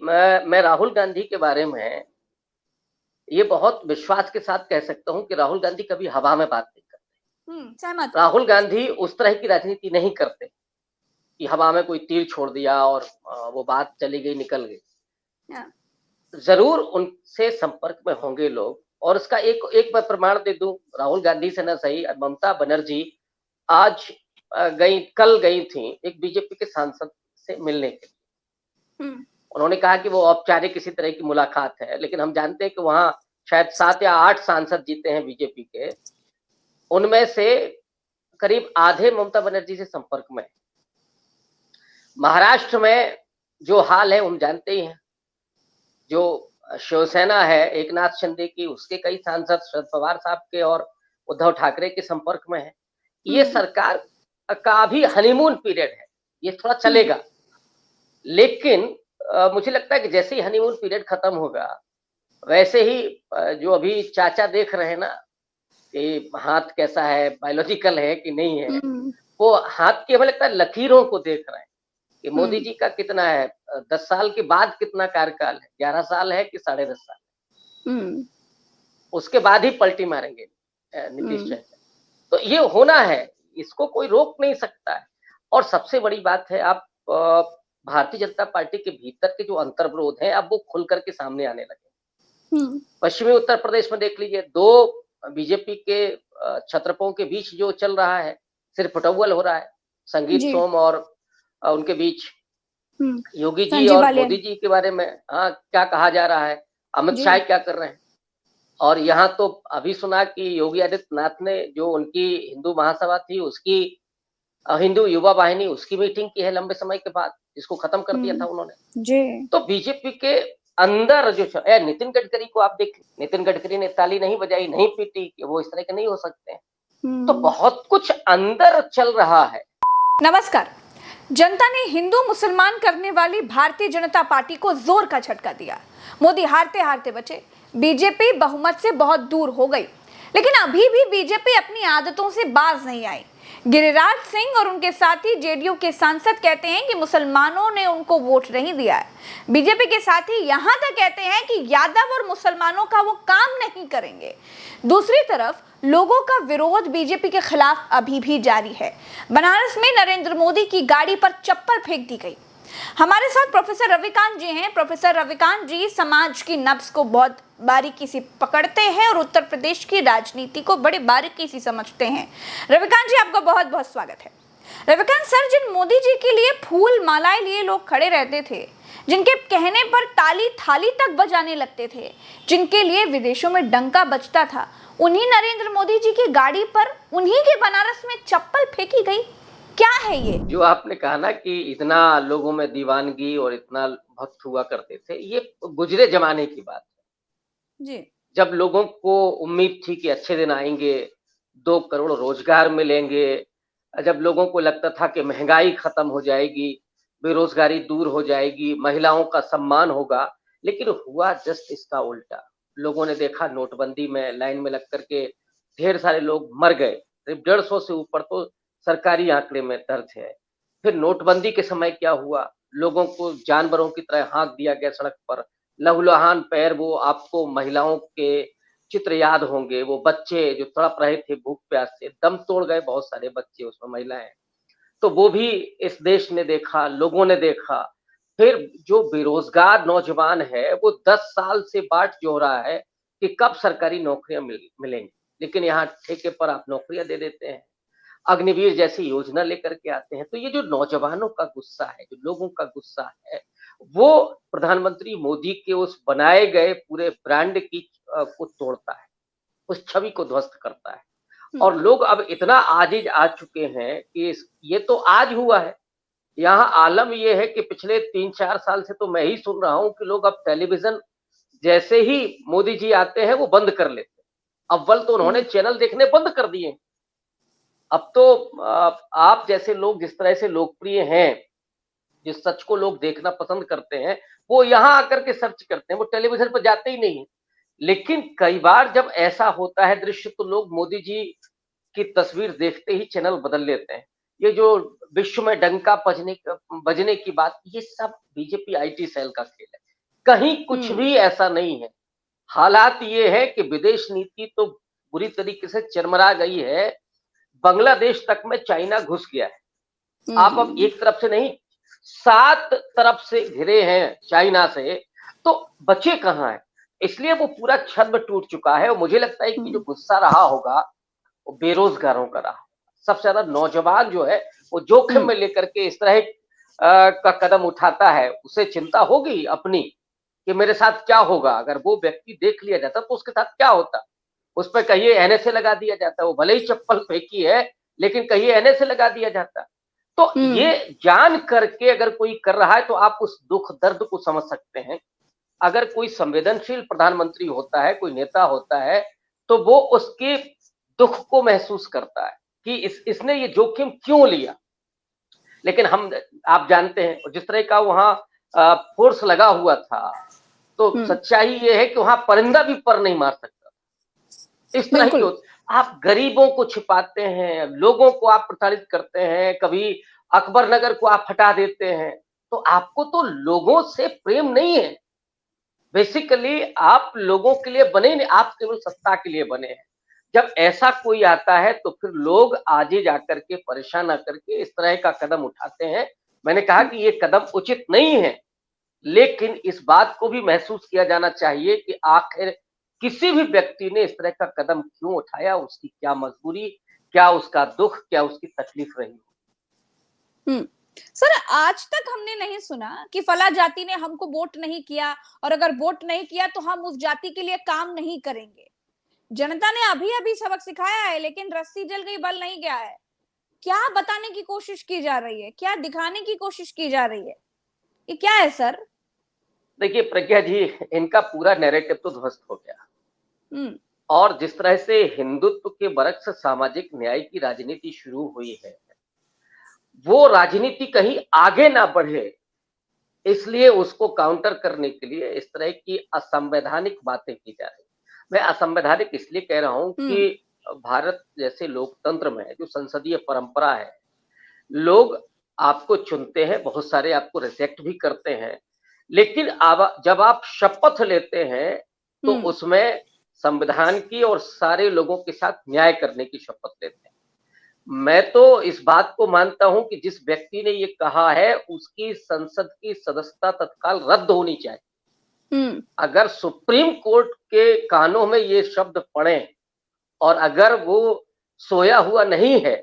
मैं राहुल गांधी के बारे में ये बहुत विश्वास के साथ कह सकता हूँ कि राहुल गांधी कभी हवा में बात नहीं करते। सहमत। राहुल गांधी उस तरह की राजनीति नहीं करते कि हवा में कोई तीर छोड़ दिया और वो बात चली गई, निकल गई। हाँ। ज़रूर उनसे संपर्क में होंगे लोग और उसका एक मैं प्रमाण दे दूँ, राहुल गांधी से ना सही, ममता बनर्जी आज कल गई थी एक बीजेपी के सांसद से मिलने के लिए। उन्होंने कहा कि वो औपचारिक किसी तरह की मुलाकात है, लेकिन हम जानते हैं कि वहाँ शायद 7 या 8 सांसद जीते हैं बीजेपी के, उनमें से करीब आधे ममता बनर्जी से संपर्क में हैं। महाराष्ट्र में जो हाल है हम जानते ही हैं, जो शिवसेना है एकनाथ शिंदे की, उसके कई सांसद शरद पवार साहब के और उद्धव ठाकरे के संपर्क में हैं। ये सरकार का भी हनीमून पीरियड है, ये थोड़ा चलेगा। लेकिन मुझे लगता है कि जैसे ही हनीमून पीरियड खत्म होगा, वैसे ही जो अभी चाचा देख रहे हैं ना कि हाथ कैसा है, बायोलॉजिकल है कि नहीं है, वो हाथ की हमें लगता है लकीरों को देख रहे हैं कि मोदी जी का कितना है, 10 साल के बाद कितना कार्यकाल है, 11 साल है कि 10.5 साल। उसके बाद ही पलटी मारेंगे नीतीश चाचा। तो ये होना है, इसको कोई रोक नहीं सकता है। और सबसे बड़ी बात है, आप भारतीय जनता पार्टी के भीतर के जो अंतर्विरोध हैं, अब वो खुल करके सामने आने लगे। पश्चिमी उत्तर प्रदेश में देख लीजिए, 2 बीजेपी के छत्रपों के बीच जो चल रहा है, सिर्फ फुटअव्वल हो रहा है, संगीत सोम और उनके बीच योगी जी और मोदी जी के बारे में क्या कहा जा रहा है, अमित शाह क्या कर रहे हैं। और यहाँ तो अभी सुना कि योगी आदित्यनाथ ने जो उनकी हिंदू महासभा थी, उसकी हिंदू युवा वाहिनी, उसकी मीटिंग की है लंबे समय के बाद, जिसको खत्म कर दिया था उन्होंने। जी। तो बीजेपी के अंदर जो नितिन गडकरी को आप देख, नितिन गडकरी ने ताली नहीं बजाई, नहीं पीटी कि वो इस तरह के नहीं हो सकते हैं। तो बहुत कुछ अंदर चल रहा है। नमस्कार। जनता ने हिंदू मुसलमान करने वाली भारतीय जनता पार्टी को जोर का झटका दिया। मोदी हारते हारते बचे, बीजेपी बहुमत से बहुत दूर हो गई, लेकिन अभी भी बीजेपी अपनी आदतों से बाज नहीं आई। गिरिराज सिंह और उनके साथी जेडीयू के सांसद कहते हैं कि मुसलमानों ने उनको वोट नहीं दिया है। बीजेपी के साथी यहां तक कहते हैं कि यादव और मुसलमानों का वो काम नहीं करेंगे। दूसरी तरफ लोगों का विरोध बीजेपी के खिलाफ अभी भी जारी है। बनारस में नरेंद्र मोदी की गाड़ी पर चप्पल फेंक दी गई। हमारे साथ प्रोफेसर रविकांत जी हैं। प्रोफेसर रविकांत जी समाज की नब्ज को बहुत बारीकी से पकड़ते हैं और उत्तर प्रदेश की राजनीति को बड़े बारीकी से समझते हैं। रविकांत जी, आपका बहुत बहुत स्वागत है। रविकांत सर, जिन मोदी जी के लिए फूल मालाएं लिए लोग खड़े रहते थे, जिनके कहने पर ताली थाली तक बजाने लगते थे, जिनके लिए विदेशों में डंका बजता था, उन्हीं नरेंद्र मोदी जी की गाड़ी पर उन्हीं के बनारस में चप्पल फेंकी गई। क्या है ये? जो आपने कहा ना कि इतना लोगों में दीवानगी और इतना भक्त हुआ करते थे, ये गुजरे जमाने की बात है जी। जब लोगों को उम्मीद थी कि अच्छे दिन आएंगे, 2 करोड़ रोजगार मिलेंगे, जब लोगों को लगता था कि महंगाई खत्म हो जाएगी, बेरोजगारी दूर हो जाएगी, महिलाओं का सम्मान होगा, लेकिन हुआ जस्ट इसका उल्टा। लोगों ने देखा नोटबंदी में लाइन में लग करके ढेर सारे लोग मर गए, करीब 150 से ऊपर तो सरकारी आंकड़े में दर्ज है। फिर नोटबंदी के समय क्या हुआ, लोगों को जानवरों की तरह हाँक दिया गया सड़क पर, लहूलुहान पैर, वो आपको महिलाओं के चित्र याद होंगे, वो बच्चे जो तड़प रहे थे भूख प्यास से, दम तोड़ गए बहुत सारे बच्चे, उसमें महिलाएं, तो वो भी इस देश ने देखा, लोगों ने देखा। फिर जो बेरोजगार नौजवान है, वो 10 साल से बाट जो रहा है कि कब सरकारी नौकरियां मिलेंगी, लेकिन यहाँ ठेके पर आप नौकरियां दे देते हैं, अग्निवीर जैसी योजना लेकर के आते हैं। तो ये जो नौजवानों का गुस्सा है, जो लोगों का गुस्सा है, वो प्रधानमंत्री मोदी के उस बनाए गए पूरे ब्रांड की को तोड़ता है, उस छवि को ध्वस्त करता है। और लोग अब इतना आजिज आ चुके हैं कि ये तो आज हुआ है। यहाँ आलम ये है कि पिछले 3-4 साल से तो मैं ही सुन रहा हूँ कि लोग अब टेलीविजन जैसे ही मोदी जी आते हैं वो बंद कर लेते हैं। अव्वल तो उन्होंने चैनल देखने बंद कर दिए। अब तो आप जैसे लोग जिस तरह से लोकप्रिय हैं, जिस सच को लोग देखना पसंद करते हैं, वो यहाँ आकर के सर्च करते हैं, वो टेलीविजन पर जाते ही नहीं है। लेकिन कई बार जब ऐसा होता है दृश्य, तो लोग मोदी जी की तस्वीर देखते ही चैनल बदल लेते हैं। ये जो विश्व में डंका बजने की बात, ये सब बीजेपी आईटी सेल का खेल है। कहीं कुछ भी ऐसा नहीं है। हालात ये है कि विदेश नीति तो बुरी तरीके से चरमरा गई है। बांग्लादेश तक में चाइना घुस गया है। आप अब एक तरफ से नहीं, 7 तरफ से घिरे हैं चाइना से, तो बचे कहाँ हैं? इसलिए वो पूरा छद्म टूट चुका है और मुझे लगता है कि जो गुस्सा रहा होगा वो बेरोजगारों का रहा। सबसे ज्यादा नौजवान जो है वो जोखिम में लेकर के इस तरह का कदम उठाता है, उसे चिंता होगी अपनी कि मेरे साथ क्या होगा। अगर वो व्यक्ति देख लिया जाता तो उसके साथ क्या होता। उस पर कहिए एनएसए लगा दिया जाता, वो भले ही चप्पल फेंकी है लेकिन कहिए एनएसए लगा दिया जाता। तो ये जान करके अगर कोई कर रहा है तो आप उस दुख दर्द को समझ सकते हैं। अगर कोई संवेदनशील प्रधानमंत्री होता है, कोई नेता होता है, तो वो उसके दुख को महसूस करता है कि इसने ये जोखिम क्यों लिया। लेकिन आप जानते हैं जिस तरह का वहां फोर्स लगा हुआ था, तो सच्चाई ये है कि वहां परिंदा भी पर नहीं मार सकता। इस तरह की आप गरीबों को छिपाते हैं, लोगों को आप प्रताड़ित करते हैं, कभी अकबर नगर को आप हटा देते हैं, तो आपको तो लोगों से प्रेम नहीं है। बेसिकली आप लोगों के लिए बने नहीं, आप केवल सत्ता के लिए बने हैं। जब ऐसा कोई आता है तो फिर लोग आगे जाकर के परेशान आकर के इस तरह का कदम उठाते हैं। मैंने कहा कि ये कदम उचित नहीं है, लेकिन इस बात को भी महसूस किया जाना चाहिए कि आखिर किसी भी व्यक्ति ने इस तरह का कदम क्यों उठाया, उसकी क्या मजबूरी, क्या उसका दुख, क्या उसकी तकलीफ रही। सर, आज तक हमने नहीं सुना कि फला जाति ने हमको वोट नहीं किया और अगर वोट नहीं किया तो हम उस जाति के लिए काम नहीं करेंगे। जनता ने अभी अभी सबक सिखाया है, लेकिन रस्सी जल गई बल नहीं गया है। क्या बताने की कोशिश की जा रही है, क्या दिखाने की कोशिश की जा रही है, ये क्या है सर? देखिए प्रज्ञा जी, इनका पूरा नैरेटिव तो ध्वस्त हो गया। और जिस तरह से हिंदुत्व के बरक्स सामाजिक न्याय की राजनीति शुरू हुई है, वो राजनीति कहीं आगे ना बढ़े, इसलिए उसको काउंटर करने के लिए इस तरह की असंवैधानिक बातें की जा रही। मैं असंवैधानिक इसलिए कह रहा हूं कि भारत जैसे लोकतंत्र में जो संसदीय परंपरा है, लोग आपको चुनते हैं, बहुत सारे आपको रिजेक्ट भी करते हैं, लेकिन जब आप शपथ लेते हैं तो उसमें संविधान की और सारे लोगों के साथ न्याय करने की शपथ लेते हैं। मैं तो इस बात को मानता हूं कि जिस व्यक्ति ने ये कहा है उसकी संसद की सदस्यता तत्काल रद्द होनी चाहिए। अगर सुप्रीम कोर्ट के कानों में ये शब्द पड़े और अगर वो सोया हुआ नहीं है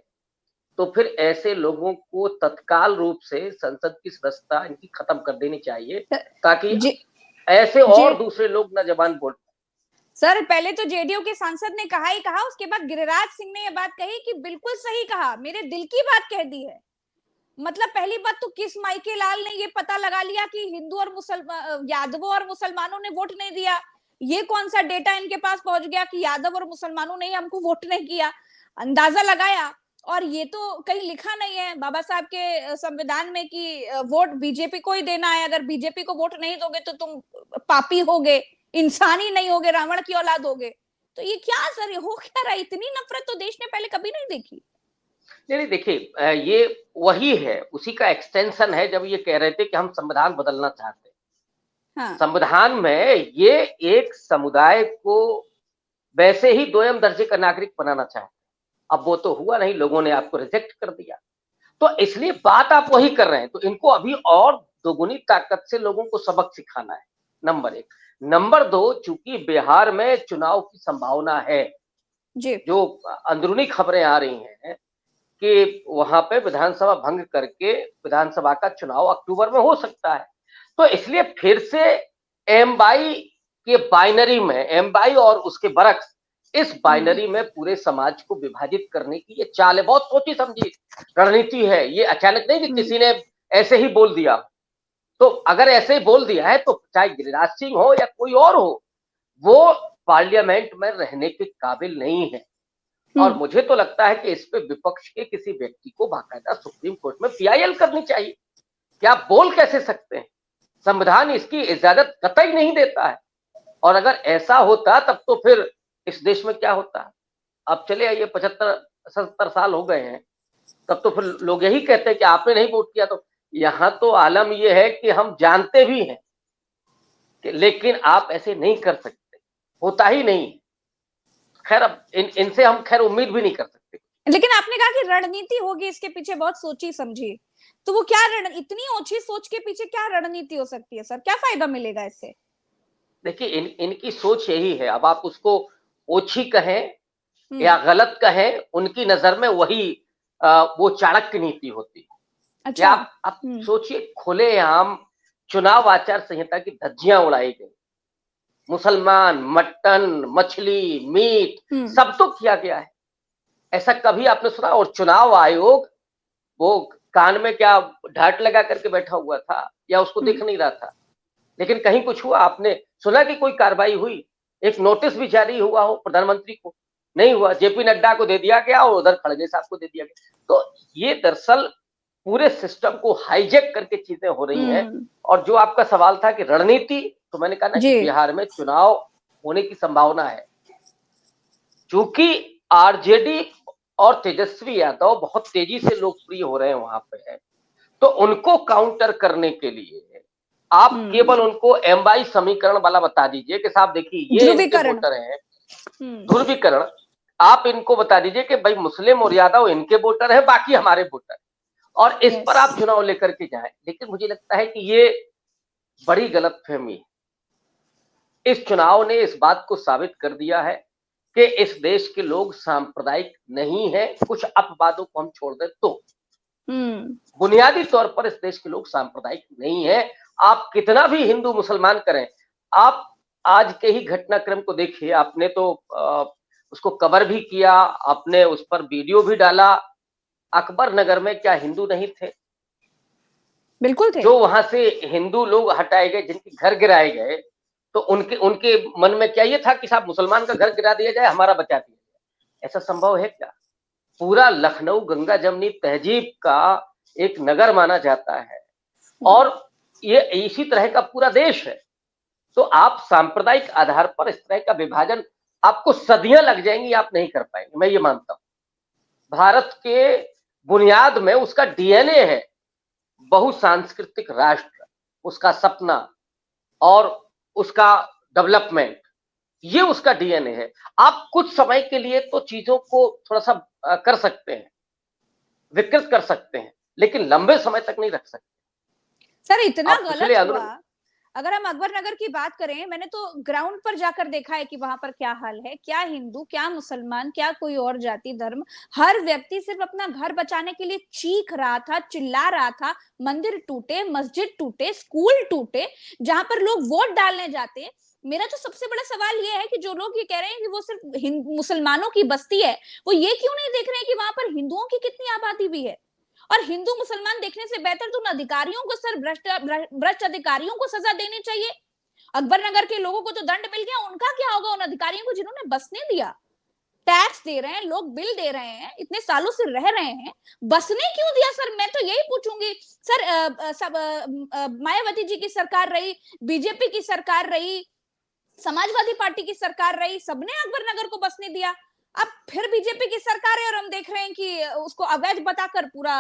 तो फिर ऐसे लोगों को तत्काल रूप से संसद की सदस्यता इनकी खत्म कर देनी चाहिए, ताकि ऐसे और दूसरे लोग न जबान बोल। सर, पहले तो जेडीयू के सांसद ने कहा ही कहा, उसके बाद गिरिराज सिंह ने यह बात कही कि बिल्कुल सही कहा, मेरे दिल की बात कह दी है। मतलब पहली बात तो किस माइके लाल ने ये पता लगा लिया कि हिंदू और यादवों और मुसलमानों ने वोट नहीं दिया? ये कौन सा डेटा इनके पास पहुंच गया कि यादव और मुसलमानों ने हमको वोट नहीं किया? अंदाजा लगाया। और ये तो कहीं लिखा नहीं है बाबा साहब के संविधान में कि वोट बीजेपी को ही देना है, अगर बीजेपी को वोट नहीं दोगे तो तुम पापी होगे, इंसान ही नहीं होगे, रावण की औलाद होगे। तो ये क्या सर, ये हो क्या रहा है? इतनी नफरत तो देश ने पहले कभी नहीं देखी। नहीं देखिए, ये वही है, उसी का एक्सटेंशन है जब ये कह रहे थे कि हम संविधान बदलना चाहते हैं। हाँ। संविधान में ये एक समुदाय को वैसे ही दोयम दर्जे का नागरिक बनाना चाहते हैं। अब वो तो हुआ नहीं, लोगों ने आपको रिजेक्ट कर दिया, तो इसलिए बात आप वही कर रहे हैं। तो इनको अभी और दोगुनी ताकत से लोगों को सबक सिखाना है, नंबर 1। नंबर 2, चूंकि बिहार में चुनाव की संभावना है जी, जो अंदरूनी खबरें आ रही हैं कि वहां पे विधानसभा भंग करके विधानसभा का चुनाव अक्टूबर में हो सकता है, तो इसलिए फिर से एमवाई के बाइनरी में, एमवाई और उसके बरक्स, इस बाइनरी में पूरे समाज को विभाजित करने की ये चाल है। बहुत सोची समझी रणनीति है, ये अचानक नहीं कि किसी ने ऐसे ही बोल दिया। तो अगर ऐसे ही बोल दिया है तो चाहे गिरिराज सिंह हो या कोई और हो, वो पार्लियामेंट में रहने के काबिल नहीं है। और मुझे तो लगता है कि इस पे विपक्ष के किसी व्यक्ति को बाकायदा सुप्रीम कोर्ट में पीआईएल करनी चाहिए। क्या बोल कैसे सकते हैं? संविधान इसकी इजाजत कतई नहीं देता है। और अगर ऐसा होता तब तो फिर इस देश में क्या होता है? अब चले आइए 75-77 साल हो गए हैं, तब तो फिर लोग यही कहते हैं कि आपने नहीं वोट किया। तो यहाँ तो आलम यह है कि हम जानते भी हैं लेकिन आप ऐसे नहीं कर सकते, होता ही नहीं। खैर अब इनसे हम खैर उम्मीद भी नहीं कर सकते। लेकिन आपने कहा कि रणनीति होगी इसके पीछे बहुत सोची समझी, तो वो क्या इतनी ओछी सोच के पीछे क्या रणनीति हो सकती है सर, क्या फायदा मिलेगा इससे? देखिए इनकी सोच यही है, अब आप उसको ओछी कहें या गलत कहें, उनकी नजर में वही वो चाणक्य नीति होती है। अच्छा। या आप सोचिए, खुलेआम चुनाव आचार संहिता की धज्जियां उड़ाई गई, मुसलमान, मटन, मछली, मीट सब तो किया गया है। ऐसा कभी आपने सुना? और चुनाव आयोग वो कान में क्या ढाट लगा करके बैठा हुआ था या उसको देख नहीं रहा था? लेकिन कहीं कुछ हुआ? आपने सुना कि कोई कार्रवाई हुई? एक नोटिस भी जारी हुआ हो प्रधानमंत्री को? नहीं हुआ। जेपी नड्डा को दे दिया गया और उधर खड़गे साहब को दे दिया गया। तो ये दरअसल पूरे सिस्टम को हाईजैक करके चीजें हो रही हैं। और जो आपका सवाल था कि रणनीति, तो मैंने कहा ना कि बिहार में चुनाव होने की संभावना है, क्योंकि आरजेडी और तेजस्वी यादव बहुत तेजी से लोकप्रिय हो रहे हैं वहां पे, तो उनको काउंटर करने के लिए आप केवल उनको एमवाई समीकरण वाला बता दीजिए कि साहब देखिए ये इनके वोटर हैं, ध्रुवीकरण। आप इनको बता दीजिए कि भाई मुस्लिम और यादव इनके वोटर हैं, बाकी हमारे वोटर, और इस पर आप चुनाव लेकर के जाएं। लेकिन मुझे लगता है कि ये बड़ी गलतफहमी है। इस चुनाव ने इस बात को साबित कर दिया है कि इस देश के लोग सांप्रदायिक नहीं है। कुछ अपवादों को हम छोड़ दें तो बुनियादी तौर पर इस देश के लोग सांप्रदायिक नहीं है। आप कितना भी हिंदू मुसलमान करें, आप आज के ही घटनाक्रम को देखिए। आपने तो उसको कवर भी किया, आपने उस पर वीडियो भी डाला। अकबर नगर में क्या हिंदू नहीं थे? बिल्कुल थे। जो वहां से हिंदू लोग हटाए गए, जिनके घर गिराए गए, तो उनके उनके मन में क्या ये था कि साहब मुसलमान का घर गिरा दिया जाए, हमारा बचा दिया जाए? ऐसा संभव है क्या? पूरा लखनऊ गंगा जमनी तहजीब का एक नगर माना जाता है और ये इसी तरह का पूरा देश है। तो आप सांप्रदायिक आधार पर इस तरह का विभाजन, आपको सदियां लग जाएंगी, आप नहीं कर पाएंगे, मैं ये मानता हूं। भारत के बुनियाद में उसका डीएनए है बहुसांस्कृतिक राष्ट्र, उसका सपना और उसका डेवलपमेंट, ये उसका डीएनए है। आप कुछ समय के लिए तो चीजों को थोड़ा सा कर सकते हैं, विकृत कर सकते हैं, लेकिन लंबे समय तक नहीं रख सकते। सर इतना गलत हुआ। अगर हम अकबर नगर की बात करें, मैंने तो ग्राउंड पर जाकर देखा है कि वहां पर क्या हाल है। क्या हिंदू, क्या मुसलमान, क्या कोई और जाति धर्म, हर व्यक्ति सिर्फ अपना घर बचाने के लिए चीख रहा था, चिल्ला रहा था। मंदिर टूटे, मस्जिद टूटे, स्कूल टूटे, जहां पर लोग वोट डालने जाते। मेरा तो सबसे बड़ा सवाल ये है कि जो लोग ये कह रहे हैं कि वो सिर्फ मुसलमानों की बस्ती है, वो ये क्यों नहीं देख रहे हैं कि वहां पर हिंदुओं की कितनी आबादी भी है। और हिंदू मुसलमान देखने से बेहतर तो उन अधिकारियों को, सर भ्रष्ट अधिकारियों को सजा देनी चाहिए। अकबर नगर के लोगों को तो दंड मिल गया, उनका क्या होगा उन अधिकारियों को जिन्होंने बसने दिया? टैक्स दे रहे हैं लोग, बिल दे रहे हैं, इतने सालों से रह रहे हैं, बसने क्यों दिया? सर मैं तो यही पूछूंगी सर। मायावती जी की सरकार रही, बीजेपी की सरकार रही, समाजवादी पार्टी की सरकार रही, सबने अकबर नगर को बसने दिया। अब फिर बीजेपी की सरकार है और हम देख रहे हैं कि उसको अवैध बताकर पूरा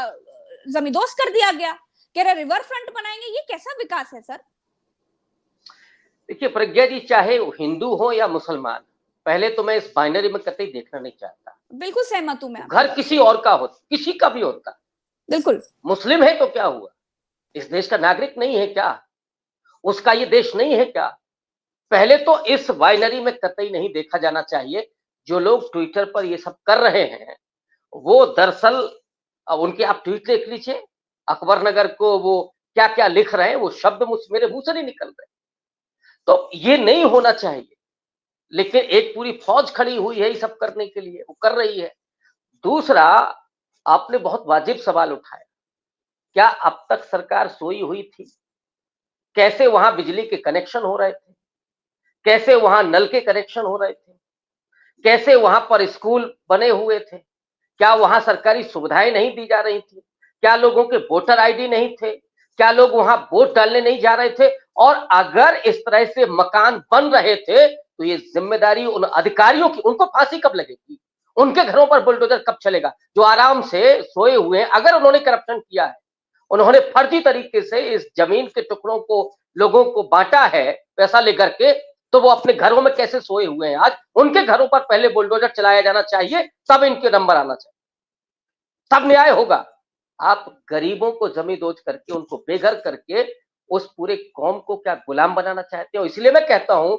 जमींदोज कर दिया गया, कह रहे रिवर फ्रंट बनाएंगे। ये कैसा विकास है सर? देखिए प्रज्ञा जी, चाहे हिंदू हो या मुसलमान, पहले तो मैं इस बाइनरी में कतई देखना नहीं चाहता। बिल्कुल सहमत हूं मैं। घर किसी और का होता, किसी का भी होता, बिल्कुल। मुस्लिम है तो क्या हुआ? इस देश का नागरिक नहीं है क्या? उसका ये देश नहीं है क्या? पहले तो इस बाइनरी में कतई नहीं देखा जाना चाहिए। जो लोग ट्विटर पर ये सब कर रहे हैं, वो दरअसल उनके आप ट्वीट देख लीजिए, अकबर नगर को वो क्या क्या लिख रहे हैं, वो शब्द मेरे मुंह से नहीं निकल रहे। तो ये नहीं होना चाहिए, लेकिन एक पूरी फौज खड़ी हुई है ये सब करने के लिए, वो कर रही है। दूसरा, आपने बहुत वाजिब सवाल उठाया, क्या अब तक सरकार सोई हुई थी? कैसे वहां बिजली के कनेक्शन हो रहे थे, कैसे वहां नल के कनेक्शन हो रहे थे, कैसे वहां पर स्कूल बने हुए थे, क्या वहां सरकारी सुविधाएं नहीं दी जा रही थी, क्या लोगों के वोटर आईडी नहीं थे, क्या लोग वहां वोट डालने नहीं जा रहे थे? और अगर इस तरह से मकान बन रहे थे तो ये जिम्मेदारी उन अधिकारियों की, उनको फांसी कब लगेगी? उनके घरों पर बुलडोजर कब चलेगा जो आराम से सोए हुए हैं? अगर उन्होंने करप्शन किया है, उन्होंने फर्जी तरीके से इस जमीन के टुकड़ों को लोगों को बांटा है पैसा लेकर के, तो वो अपने घरों में कैसे सोए हुए हैं आज। उनके घरों पर पहले बुलडोजर चलाया जाना चाहिए, तब इनके नंबर आना चाहिए, तब न्याय होगा। आप गरीबों को जमींदोज करके, उनको बेघर करके उस पूरे कौम को क्या गुलाम बनाना चाहते हो? इसलिए मैं कहता हूं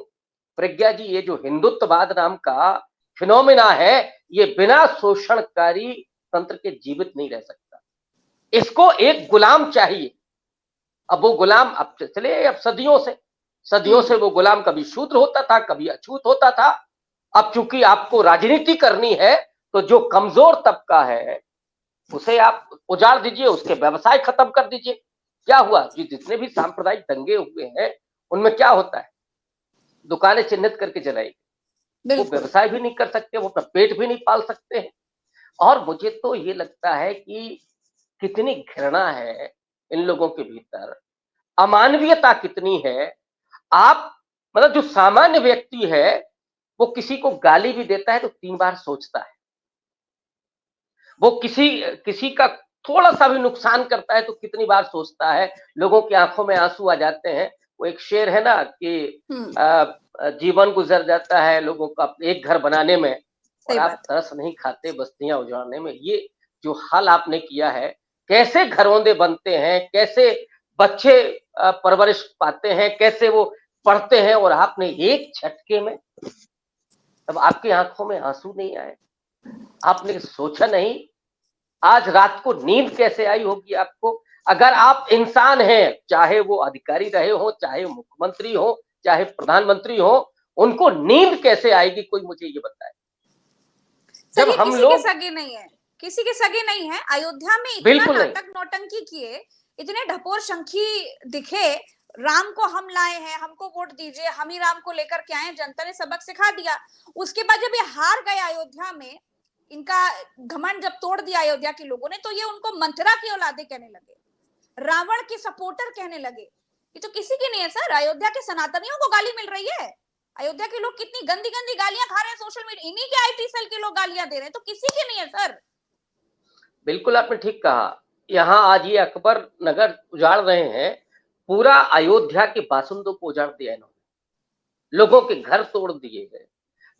प्रज्ञा जी, ये जो हिंदुत्ववाद नाम का फिनोमिना है, ये बिना शोषणकारी तंत्र के जीवित नहीं रह सकता। इसको एक गुलाम चाहिए। अब वो गुलाम, अब चले अब सदियों से वो गुलाम कभी शूद्र होता था, कभी अछूत होता था। अब चूंकि आपको राजनीति करनी है, तो जो कमजोर तबका है उसे आप उजाड़ दीजिए, उसके व्यवसाय खत्म कर दीजिए। क्या हुआ, जितने भी सांप्रदायिक दंगे हुए हैं उनमें क्या होता है, दुकानें चिन्हित करके जलाई, वो व्यवसाय भी नहीं कर सकते, वो अपना पेट भी नहीं पाल सकते हैं। और मुझे तो ये लगता है कि कितनी घृणा है इन लोगों के भीतर, अमानवीयता कितनी है। आप मतलब जो सामान्य व्यक्ति है वो किसी को गाली भी देता है तो 3 बार सोचता है। वो किसी का थोड़ा सा भी नुकसान करता है तो कितनी बार सोचता है। लोगों की आंखों में आंसू आ जाते हैं। वो एक शेर है ना कि जीवन गुजर जाता है लोगों का एक घर बनाने में, और आप तरस नहीं खाते बस्तियां उजाड़ने में। ये जो हाल आपने किया है, कैसे घरौंदे बनते हैं, कैसे बच्चे परवरिश पाते हैं, कैसे वो पढ़ते हैं, और आपने एक झटके में, अब आपकी आंखों में आंसू नहीं आए? आपने सोचा नहीं आज रात को नींद कैसे आई होगी आपको? अगर आप इंसान हैं, चाहे वो अधिकारी रहे हो, चाहे मुख्यमंत्री हो, चाहे प्रधानमंत्री हो, उनको नींद कैसे आएगी, कोई मुझे ये बताए। जब हम लोग सगे नहीं है, किसी के सगे नहीं है, अयोध्या में इतना नाटक नौटंकी किए, इतने ढपोर शंखी दिखे, राम को हम लाए हैं, हमको वोट दीजिए, हम ही राम को लेकर के आए, जनता ने सबक सिखा दिया। उसके बाद जब ये हार गए अयोध्या में, इनका घमंड जब तोड़ दिया अयोध्या के लोगों ने, तो ये उनको मंथरा की औलादे कहने लगे, रावण के सपोर्टर कहने लगे। ये तो किसी की नहीं है सर, अयोध्या के सनातनियों को गाली मिल रही है। अयोध्या के लोग कितनी गंदी गंदी गालियां खा रहे हैं सोशल मीडिया, इन्हीं के आईटी सेल के लोग गालियां दे रहे हैं, तो किसी की नहीं है सर। बिल्कुल आपने ठीक कहा। यहाँ आज ये अकबर नगर उजाड़ रहे हैं, पूरा अयोध्या के बासिंदों को उजाड़ दिया इन्होंने, लोगों के घर तोड़ दिए गए,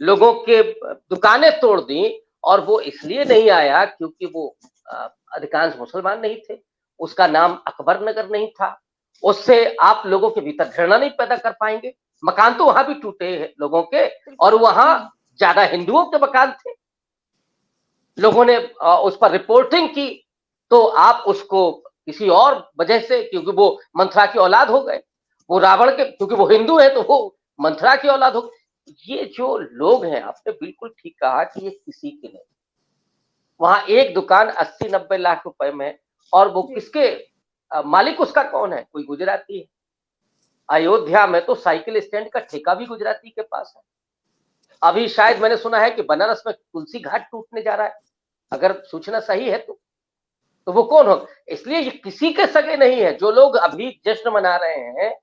लोगों के दुकानें तोड़ दी। और वो इसलिए नहीं आया क्योंकि वो अधिकांश मुसलमान नहीं थे, उसका नाम अकबर नगर नहीं था, उससे आप लोगों के भीतर घृणा नहीं पैदा कर पाएंगे। मकान तो वहां भी टूटे हैं लोगों के, और वहां ज्यादा हिंदुओं के मकान थे। लोगों ने उस पर रिपोर्टिंग की, तो आप उसको किसी और वजह से, क्योंकि वो मंथरा की औलाद हो गए, वो रावण के, क्योंकि वो हिंदू है तो वो मंथरा की औलाद हो। ये जो लोग हैं, आपने बिल्कुल ठीक कहा कि ये किसी के नहीं। वहां एक दुकान 80-90 लाख रुपए में, और वो किसके मालिक, उसका कौन है? कोई गुजराती है। अयोध्या में तो साइकिल स्टैंड का ठेका भी गुजराती के पास है। अभी शायद मैंने सुना है कि बनारस में तुलसी घाट टूटने जा रहा है, अगर सूचना सही है तो वो कौन हो? इसलिए ये किसी के सगे नहीं है। जो लोग अभी जश्न मना रहे हैं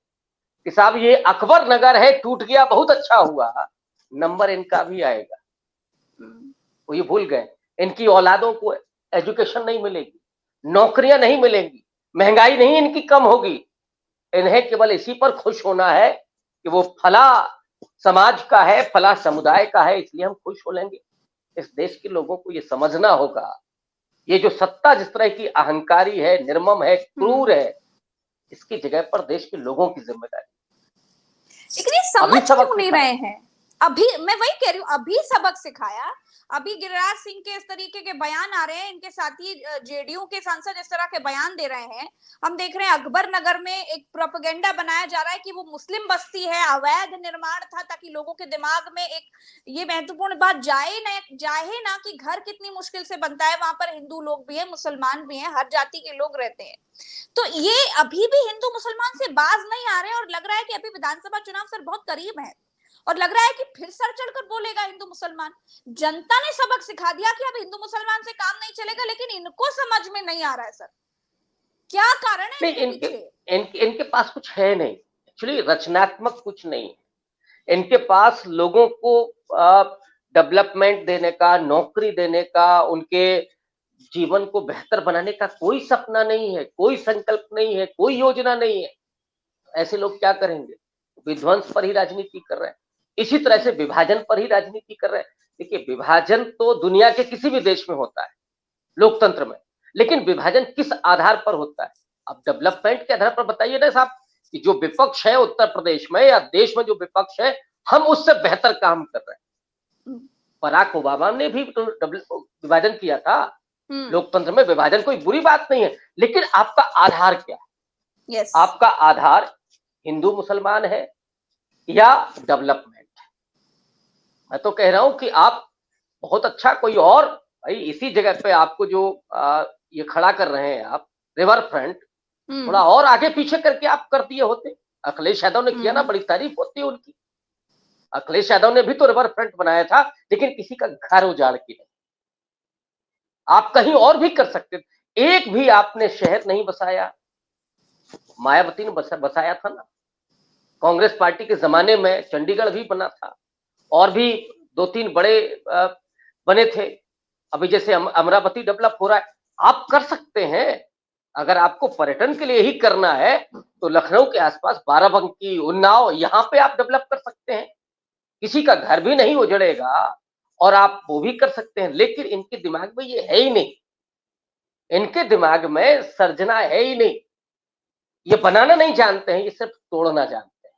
कि साहब ये अकबर नगर है, टूट गया, बहुत अच्छा हुआ, नंबर इनका भी आएगा। वो ये भूल गए, इनकी औलादों को एजुकेशन नहीं मिलेगी, नौकरियां नहीं मिलेंगी, महंगाई नहीं इनकी कम होगी। इन्हें केवल इसी पर खुश होना है कि वो फला समाज का है, फला समुदाय का है, इसलिए हम खुश हो लेंगे। इस देश के लोगों को ये समझना होगा, ये जो सत्ता जिस तरह की अहंकारी है, निर्मम है, क्रूर है, इसकी जगह पर देश के लोगों की जिम्मेदारी। लेकिन ये समझ क्यों नहीं रहे हैं? अभी मैं वही कह रही हूँ, अभी सबक सिखाया। अभी गिरिराज सिंह के इस तरीके के बयान आ रहे हैं, इनके साथी जेडीयू के सांसद इस तरह के बयान दे रहे हैं। हम देख रहे हैं अकबर नगर में एक प्रोपेगेंडा बनाया जा रहा है कि वो मुस्लिम बस्ती है, अवैध निर्माण था, ताकि लोगों के दिमाग में एक ये महत्वपूर्ण बात जाए ना कि घर कितनी मुश्किल से बनता है, वहां पर हिंदू लोग भी है, मुसलमान भी है, हर जाति के लोग रहते हैं। तो ये अभी भी हिंदू मुसलमान से बाज नहीं आ रहे, और लग रहा है कि अभी विधानसभा चुनाव सर बहुत करीब है, और लग रहा है कि फिर सर चढ़कर बोलेगा हिंदू मुसलमान। जनता ने सबक सिखा दिया कि अब हिंदू मुसलमान से काम नहीं चलेगा, लेकिन इनको समझ में नहीं आ रहा है सर, क्या कारण है इनके पास कुछ है नहीं, एक्चुअली रचनात्मक कुछ नहीं है इनके पास। लोगों को डेवलपमेंट देने का, नौकरी देने का, उनके जीवन को बेहतर बनाने का कोई सपना नहीं है, कोई संकल्प नहीं है, कोई योजना नहीं है। ऐसे लोग क्या करेंगे? विध्वंस पर ही राजनीति कर रहे हैं। इसी तरह से विभाजन पर ही राजनीति कर रहे हैं। देखिए, विभाजन तो दुनिया के किसी भी देश में होता है, लोकतंत्र में, लेकिन विभाजन किस आधार पर होता है? अब डेवलपमेंट के आधार पर बताइए ना साहब, कि जो विपक्ष है उत्तर प्रदेश में या देश में जो विपक्ष है, हम उससे बेहतर काम कर रहे हैं। बराक ओबामा ने भी तो विभाजन किया था। लोकतंत्र में विभाजन कोई बुरी बात नहीं है, लेकिन आपका आधार क्या है? yes. आपका आधार हिंदू मुसलमान है या डेवलपमेंट? मैं तो कह रहा हूं कि आप बहुत अच्छा कोई और, भाई इसी जगह पे आपको जो ये खड़ा कर रहे हैं आप, रिवर फ्रंट, थोड़ा और आगे पीछे करके आप कर दिए होते। अखिलेश यादव ने किया ना, बड़ी तारीफ होती है उनकी। अखिलेश यादव ने भी तो रिवर फ्रंट बनाया था, लेकिन किसी का घर उजाड़ के नहीं। आप कहीं और भी कर सकते थे। एक भी आपने शहर नहीं बसाया, मायावती ने बसाया था ना। कांग्रेस पार्टी के जमाने में चंडीगढ़ भी बना था, और भी 2-3 बड़े बने थे। अभी जैसे अमरावती डेवलप हो रहा है, आप कर सकते हैं। अगर आपको पर्यटन के लिए ही करना है तो लखनऊ के आसपास बाराबंकी, उन्नाव, यहाँ पे आप डेवलप कर सकते हैं। किसी का घर भी नहीं उजड़ेगा और आप वो भी कर सकते हैं। लेकिन इनके दिमाग में ये है ही नहीं, इनके दिमाग में सर्जना है ही नहीं। ये बनाना नहीं जानते हैं, ये सिर्फ तोड़ना जानते हैं,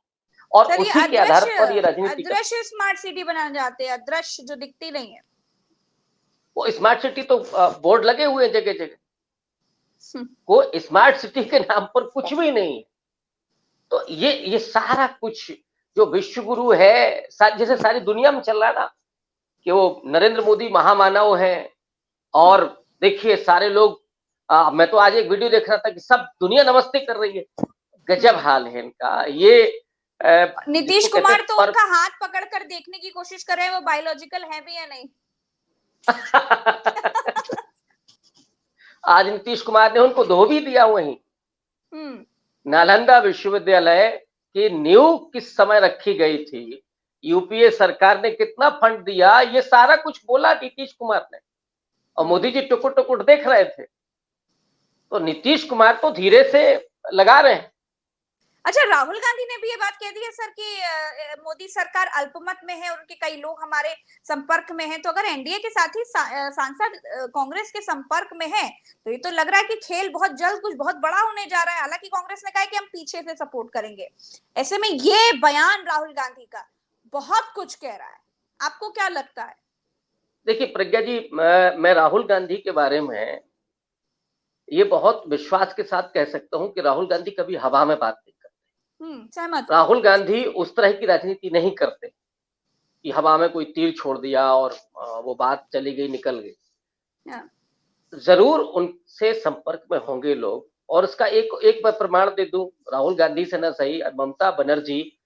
और उसी के आधार पर ये राजनीति अदृश्य स्मार्ट सिटी बनाना चाहते हैं, अदृश्य जो दिखती नहीं है। वो स्मार्ट सिटी तो बोर्ड लगे हुए हैं जगह जगह, वो स्मार्ट सिटी के नाम पर कुछ भी नहीं है। तो ये सारा कुछ जो विश्व गुरु है, जैसे सारी दुनिया में चल रहा है ना, कि वो नरेंद्र मोदी महामानव है, और देखिए सारे लोग, मैं तो आज एक वीडियो देख रहा था कि सब दुनिया नमस्ते कर रही है। गजब हाल है इनका। ये नीतीश कुमार तो उनका हाथ पकड़कर देखने की कोशिश कर रहे हैं वो बायोलॉजिकल है भी या नहीं। आज नीतीश कुमार ने उनको धो भी दिया वहीं। नालंदा विश्वविद्यालय की नींव किस समय रखी गई थी, यूपीए सरकार ने कितना फंड दिया, ये सारा कुछ बोला नीतीश कुमार ने, और मोदी जी टुकुर टुकुर देख रहे थे। तो नीतीश कुमार तो धीरे से लगा रहे हैं। अच्छा, राहुल गांधी ने भी ये बात कह दी है सर कि मोदी सरकार अल्पमत में है और उनके कई लोग हमारे संपर्क में हैं। तो अगर एनडीए के साथ ही सांसद कांग्रेस के संपर्क में है तो ये तो लग रहा है कि खेल बहुत जल्द कुछ बहुत बड़ा होने जा रहा है। हालांकि कांग्रेस ने कहा है कि हम पीछे से सपोर्ट करेंगे। ऐसे में ये बयान राहुल गांधी का बहुत कुछ कह रहा है, आपको क्या लगता है? देखिए प्रज्ञा जी, मैं राहुल गांधी के बारे में ये बहुत विश्वास के साथ कह सकता हूं कि राहुल गांधी कभी हवा में बात नहीं करते। सहमत। राहुल गांधी उस तरह की राजनीति नहीं करते कि हवा में कोई तीर छोड़ दिया और वो बात चली गई, निकल गई। जरूर उनसे संपर्क में होंगे लोग, और इसका एक मैं प्रमाण दे दूं, राहुल गांधी से ना सही, ममता बनर्जी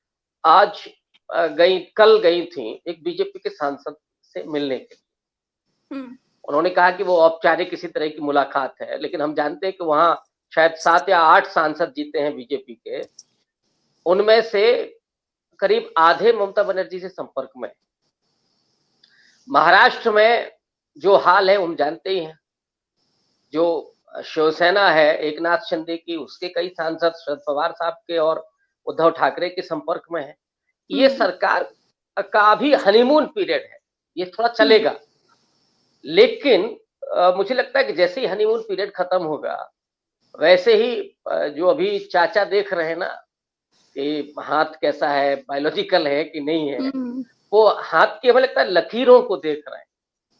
आज कल गई थी एक बीजेपी के सांसद से मिलने के लिए। उन्होंने कहा कि वो औपचारिक किसी तरह की मुलाकात है, लेकिन हम जानते हैं कि वहां शायद 7 या 8 सांसद जीते हैं बीजेपी के, उनमें से करीब आधे ममता बनर्जी से संपर्क में। महाराष्ट्र में जो हाल है हम जानते ही हैं, जो शिवसेना है एकनाथ शिंदे की, उसके कई सांसद शरद पवार साहब के और उद्धव ठाकरे के संपर्क में है। ये सरकार का भी हनीमून पीरियड है, ये थोड़ा चलेगा, लेकिन मुझे लगता है कि जैसे ही हनीमून पीरियड खत्म होगा, वैसे ही जो अभी चाचा देख रहे हैं ना कि हाथ कैसा है, बायोलॉजिकल है कि नहीं है, वो हाथ की हमें लगता है लकीरों को देख रहे हैं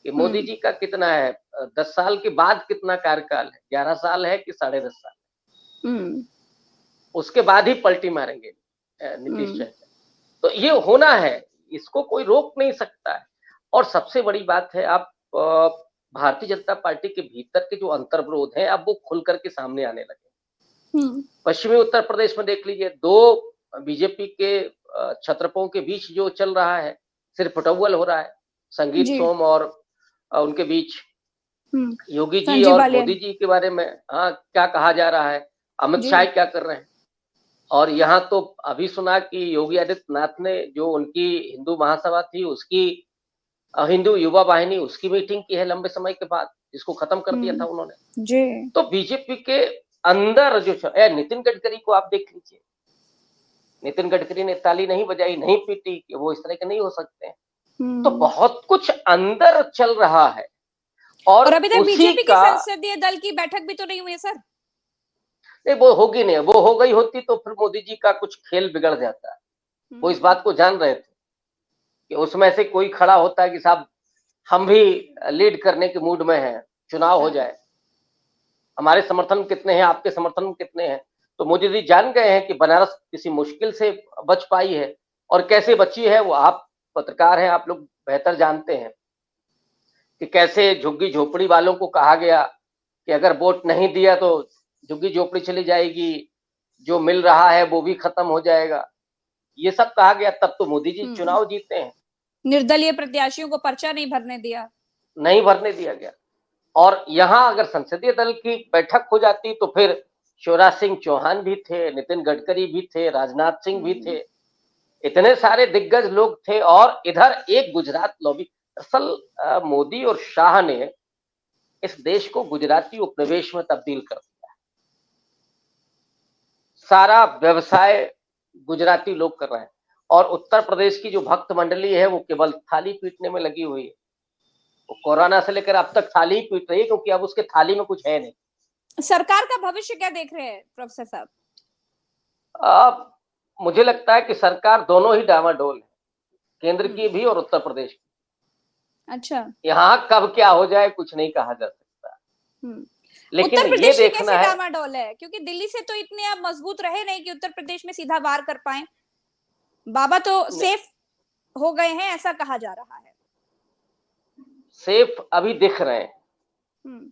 कि मोदी जी का कितना है, 10 साल के बाद कितना कार्यकाल है, 11 साल है कि 10.5 साल, उसके बाद ही पलटी मारेंगे नीतीश चाचा। तो ये होना है, इसको कोई रोक नहीं सकता है। और सबसे बड़ी बात है, आप भारतीय जनता पार्टी के भीतर के जो अंतर्विरोध हैं अब वो खुल करके सामने आने लगे। पश्चिमी उत्तर प्रदेश में देख लीजिए, 2 बीजेपी के छत्रपों के बीच जो चल रहा है, सिर्फ फटौवल हो रहा है, संगीत सोम और उनके बीच योगी जी और मोदी जी के बारे में क्या कहा जा रहा है, अमित शाह क्या कर रहे हैं। और यहाँ तो अभी सुना कि योगी आदित्यनाथ ने जो उनकी हिंदू महासभा थी उसकी हिंदू युवा वाहिनी उसकी मीटिंग की है लंबे समय के बाद, जिसको खत्म कर दिया था उन्होंने जी। तो बीजेपी के अंदर जो नितिन गडकरी को आप देख लीजिए, नितिन गडकरी ने ताली नहीं बजाई, नहीं पीटी कि वो इस तरह के नहीं हो सकते हैं। तो बहुत कुछ अंदर चल रहा है और अभी तक बीजेपी की संसदीय दल की बैठक भी तो नहीं हुई है सर। नहीं, वो होगी नहीं, वो हो गई होती तो फिर मोदी जी का कुछ खेल बिगड़ जाता है। वो इस बात को जान रहे थे कि उसमें से कोई खड़ा होता है कि साहब हम भी लीड करने के मूड में हैं, चुनाव हो जाए, हमारे समर्थन कितने हैं, आपके समर्थन कितने हैं। तो मोदी जी जान गए हैं कि बनारस किसी मुश्किल से बच पाई है, और कैसे बची है वो आप पत्रकार हैं, आप लोग बेहतर जानते हैं कि कैसे झुग्गी झोपड़ी वालों को कहा गया कि अगर वोट नहीं दिया तो झुग्गी झोपड़ी चली जाएगी, जो मिल रहा है वो भी खत्म हो जाएगा, ये सब कहा गया, तब तो मोदी जी चुनाव जीते हैं। निर्दलीय प्रत्याशियों को पर्चा नहीं भरने दिया गया। और यहां अगर संसदीय दल की बैठक हो जाती तो फिर शिवराज सिंह चौहान भी थे, नितिन गडकरी भी थे, राजनाथ सिंह भी थे, इतने सारे दिग्गज लोग थे, और इधर एक गुजरात लॉबी। असल मोदी और शाह ने इस देश को गुजराती उपनिवेश में तब्दील कर दिया। सारा व्यवसाय गुजराती लोग कर रहे हैं, और उत्तर प्रदेश की जो भक्त मंडली है वो केवल थाली पीटने में लगी हुई है। वो कोरोना से लेकर अब तक थाली ही पीट रही है, क्योंकि अब उसके थाली में कुछ है नहीं। सरकार का भविष्य क्या देख रहे हैं प्रोफेसर साहब? मुझे लगता है कि सरकार दोनों ही डामाडोल है, केंद्र की भी और उत्तर प्रदेश की। अच्छा, यहाँ कब क्या हो जाए कुछ नहीं कहा जा सकता। लेकिन उत्तर प्रदेश ये देखना है, डामाडोल है क्योंकि दिल्ली से तो इतने आप मजबूत रहे नहीं कि उत्तर प्रदेश में सीधा वार कर पाए। बाबा तो सेफ हो गए हैं ऐसा कहा जा रहा है। सेफ अभी दिख रहे हैं।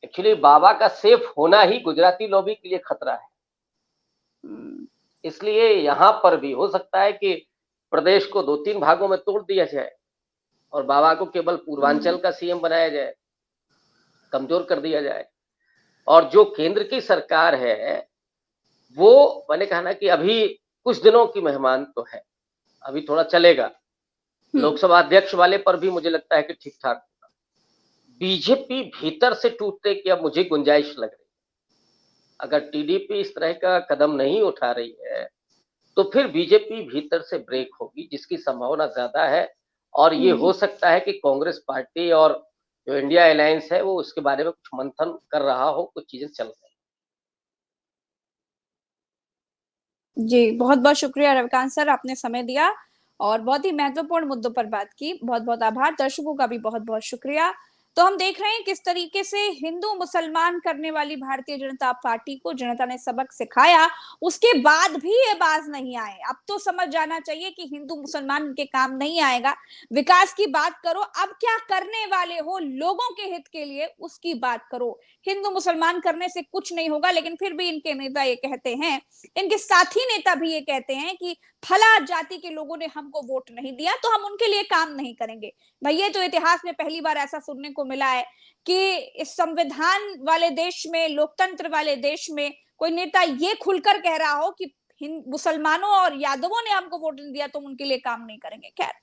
एक्चुअली बाबा का सेफ होना ही गुजराती लॉबी के लिए खतरा है। इसलिए यहां पर भी हो सकता है कि प्रदेश को 2-3 भागों में तोड़ दिया जाए और बाबा को केवल पूर्वांचल का सीएम बनाया जाए, कमजोर कर दिया जाए। और जो केंद्र की सरकार है वो, मैंने कहा ना कि अभी कुछ दिनों की मेहमान तो है, अभी थोड़ा चलेगा। लोकसभा अध्यक्ष वाले पर भी मुझे लगता है कि ठीक ठाक होगा। बीजेपी भीतर से टूटने की अब मुझे गुंजाइश लग रही है। अगर टीडीपी इस तरह का कदम नहीं उठा रही है तो फिर बीजेपी भीतर से ब्रेक होगी, जिसकी संभावना ज्यादा है। और ये हो सकता है कि कांग्रेस पार्टी और जो इंडिया अलायंस है वो उसके बारे में कुछ मंथन कर रहा हो, कुछ चीजें चल रही। जी, बहुत बहुत शुक्रिया रविकांत सर, आपने समय दिया और बहुत ही महत्वपूर्ण मुद्दों पर बात की। बहुत बहुत आभार। दर्शकों का भी बहुत बहुत शुक्रिया। तो हम देख रहे हैं किस तरीके से हिंदू मुसलमान करने वाली भारतीय जनता पार्टी को जनता ने सबक सिखाया, उसके बाद भी ये बाज नहीं आए। अब तो समझ जाना चाहिए कि हिंदू मुसलमान के काम नहीं आएगा। विकास की बात करो, अब क्या करने वाले हो लोगों के हित के लिए उसकी बात करो। हिंदू मुसलमान करने से कुछ नहीं होगा। लेकिन फिर भी इनके नेता ये कहते हैं, इनके साथी नेता भी ये कहते हैं कि फला जाति के लोगों ने हमको वोट नहीं दिया तो हम उनके लिए काम नहीं करेंगे। भाई ये तो इतिहास में पहली बार ऐसा सुनने को मिला है कि इस संविधान वाले देश में, लोकतंत्र वाले देश में कोई नेता ये खुलकर कह रहा हो कि मुसलमानों और यादवों ने हमको वोट नहीं दिया तो उनके लिए काम नहीं करेंगे। खैर,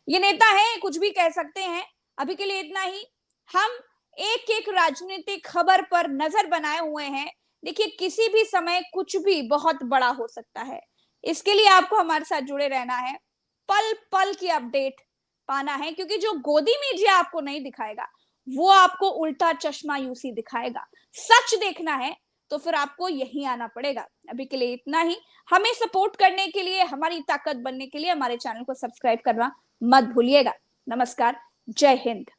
ये नेता है, कुछ भी कह सकते हैं। अभी के लिए इतना ही। हम एक एक राजनीतिक खबर पर नजर बनाए हुए हैं। देखिए, किसी भी समय कुछ भी बहुत बड़ा हो सकता है। इसके लिए आपको हमारे साथ जुड़े रहना है, पल पल की अपडेट पाना है, क्योंकि जो गोदी मीडिया आपको नहीं दिखाएगा वो आपको उल्टा चश्मा यूसी दिखाएगा। सच देखना है तो फिर आपको यहीं आना पड़ेगा। अभी के लिए इतना ही। हमें सपोर्ट करने के लिए, हमारी ताकत बनने के लिए हमारे चैनल को सब्सक्राइब करना मत भूलिएगा। नमस्कार, जय हिंद।